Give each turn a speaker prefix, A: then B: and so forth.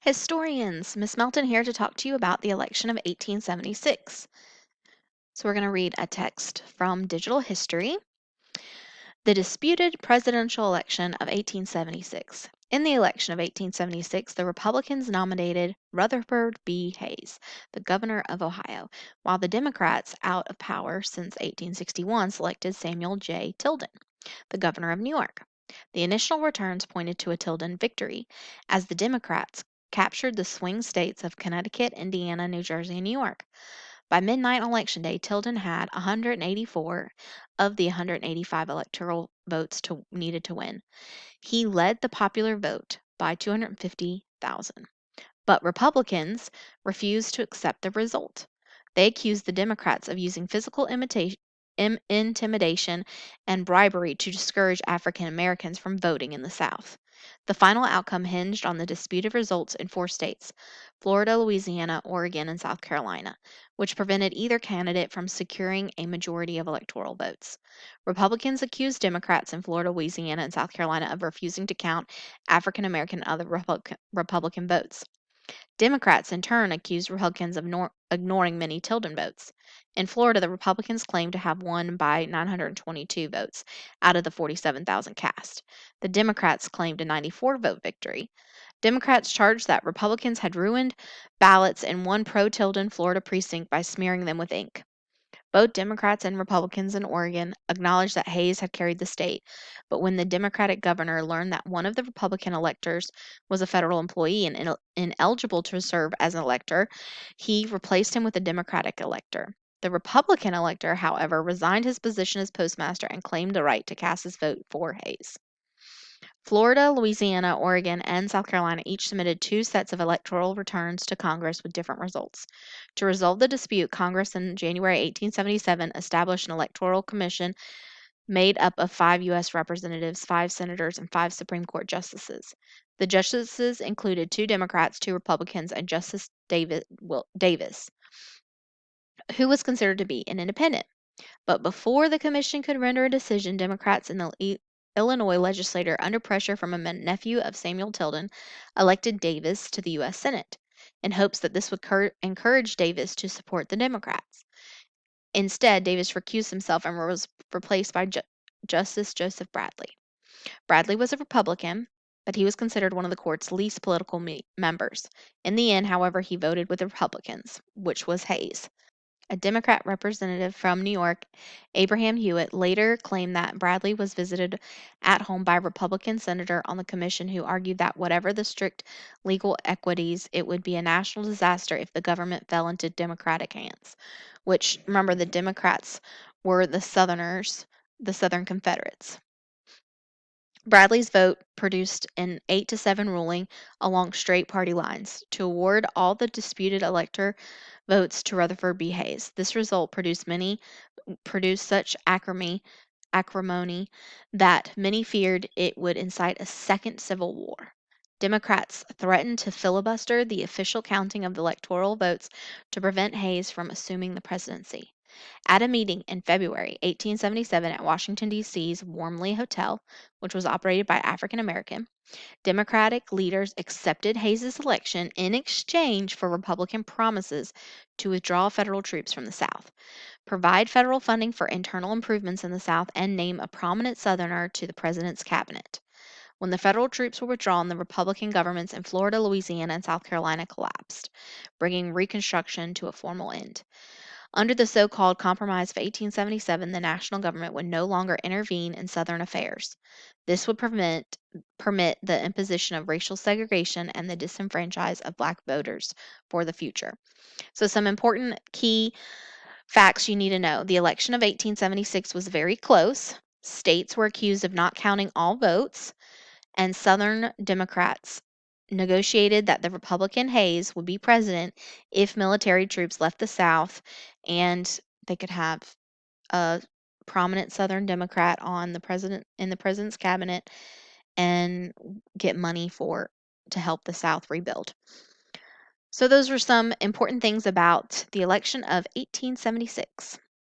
A: Historians, Miss Melton here to talk to you about the election of 1876. So we're going to read a text from Digital History. The disputed presidential election of 1876. In the election of 1876, the Republicans nominated Rutherford B. Hayes, the governor of Ohio, while the Democrats, out of power since 1861, selected Samuel J. Tilden, the governor of New York. The initial returns pointed to a Tilden victory, as the Democrats captured the swing states of Connecticut, Indiana, New Jersey, and New York. By midnight on election day, Tilden had 184 of the 185 electoral votes needed to win. He led the popular vote by 250,000. But Republicans refused to accept the result. They accused the Democrats of using physical intimidation and bribery to discourage African Americans from voting in the South. The final outcome hinged on the disputed results in 4 states: Florida, Louisiana, Oregon, and South Carolina, which prevented either candidate from securing a majority of electoral votes. Republicans accused Democrats in Florida, Louisiana, and South Carolina of refusing to count African American and other Republican votes. Democrats, in turn, accused Republicans of ignoring many Tilden votes. In Florida, the Republicans claimed to have won by 922 votes out of the 47,000 cast. The Democrats claimed a 94-vote victory. Democrats charged that Republicans had ruined ballots in one pro-Tilden Florida precinct by smearing them with ink. Both Democrats and Republicans in Oregon acknowledged that Hayes had carried the state, but when the Democratic governor learned that one of the Republican electors was a federal employee and ineligible to serve as an elector, he replaced him with a Democratic elector. The Republican elector, however, resigned his position as postmaster and claimed the right to cast his vote for Hayes. Florida, Louisiana, Oregon, and South Carolina each submitted 2 sets of electoral returns to Congress with different results. To resolve the dispute, Congress in January 1877 established an electoral commission made up of 5 U.S. representatives, 5 senators, and 5 Supreme Court justices. The justices included 2 Democrats, 2 Republicans, and Justice Davis, who was considered to be an independent. But before the commission could render a decision, Democrats in the Illinois legislature, under pressure from a nephew of Samuel Tilden, elected Davis to the U.S. Senate, in hopes that this would encourage Davis to support the Democrats. Instead, Davis recused himself and was replaced by Justice Joseph Bradley. Bradley was a Republican, but he was considered one of the court's least political members. In the end, however, he voted with the Republicans, which was Hayes. A Democrat representative from New York, Abraham Hewitt, later claimed that Bradley was visited at home by a Republican senator on the commission who argued that whatever the strict legal equities, it would be a national disaster if the government fell into Democratic hands. Which, remember, the Democrats were the Southerners, the Southern Confederates. Bradley's vote produced an 8-7 ruling along straight party lines to award all the disputed elector votes to Rutherford B. Hayes. This result produced such acrimony that many feared it would incite a second civil war. Democrats threatened to filibuster the official counting of the electoral votes to prevent Hayes from assuming the presidency. At a meeting in February 1877 at Washington, D.C.'s Wormley Hotel, which was operated by African American, Democratic leaders accepted Hayes's election in exchange for Republican promises to withdraw federal troops from the South, provide federal funding for internal improvements in the South, and name a prominent Southerner to the president's cabinet. When the federal troops were withdrawn, the Republican governments in Florida, Louisiana, and South Carolina collapsed, bringing Reconstruction to a formal end. Under the so-called Compromise of 1877, the national government would no longer intervene in Southern affairs. This would permit the imposition of racial segregation and the disenfranchisement of black voters for the future. So some important key facts you need to know. The election of 1876 was very close. States were accused of not counting all votes, and Southern Democrats negotiated that the Republican Hayes would be president if military troops left the South, and they could have a prominent Southern Democrat on the president's cabinet and get money to help the South rebuild. So those were some important things about the election of 1876.